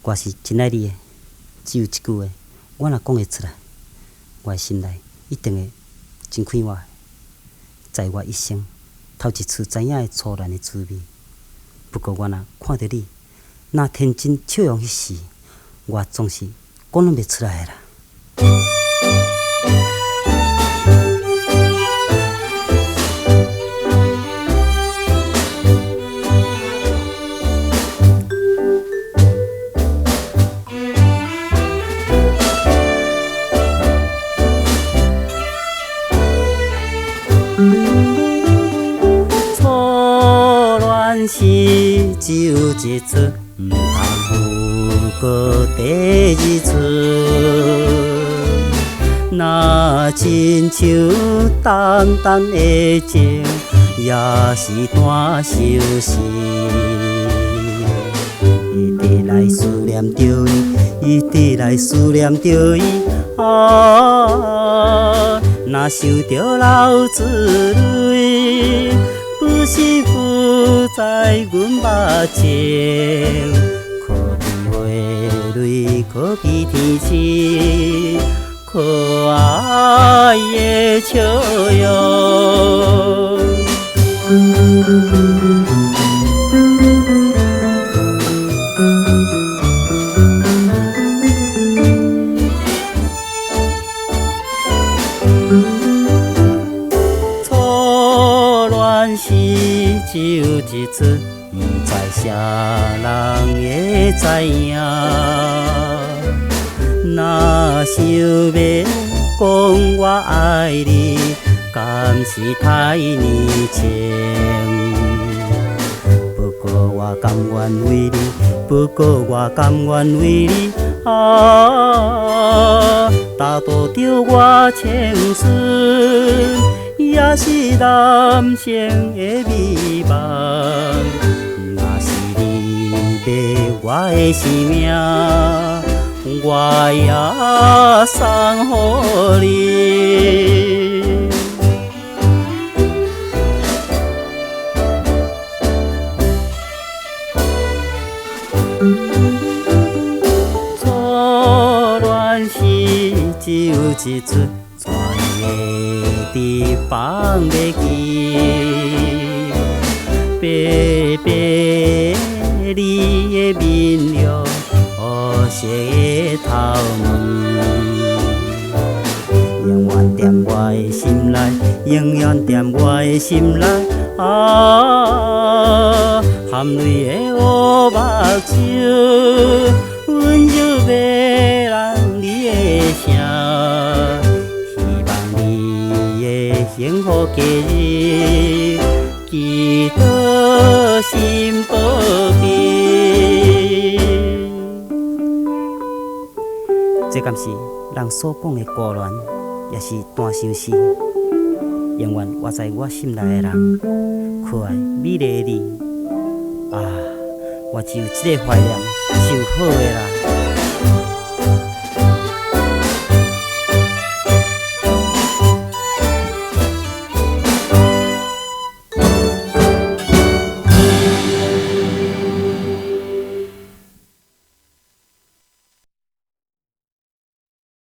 我是真爱你的，只有一句话，我若讲会出来，我的心内一定会真快活。在我一生头一次知影的初恋的滋味。不过我若看到你，那天真笑容迄时，我总是讲拢袂出来的啦。初恋是只有一次，毋通有过第二次。若亲像淡淡的情，也是单相思。一直来思念着伊，一直来思念着伊。若想着老滋味，不是不知阮目情。可比花蕊，可比天星，可爱的笑容。初恋是只有一次，不知啥人会知影。若想要讲我爱你，敢是太年轻。不过我甘愿为你，不过我甘愿为你，打赌着我青春，也是男性的美梦。若是你要我的生命，我也送予你。初恋是只有一次，怎会伫放袂记？白白你的面容，黑色的头毛，永远踮我的心内，永远踮我的心内。含泪的乌目睭，温柔迷人你的声，希望你的幸福家日，记得心保庇。这敢是人所讲的孤恋，也是单相思。永远活在我心内的人，可爱美丽的你。我只有这个怀念，就好的啦。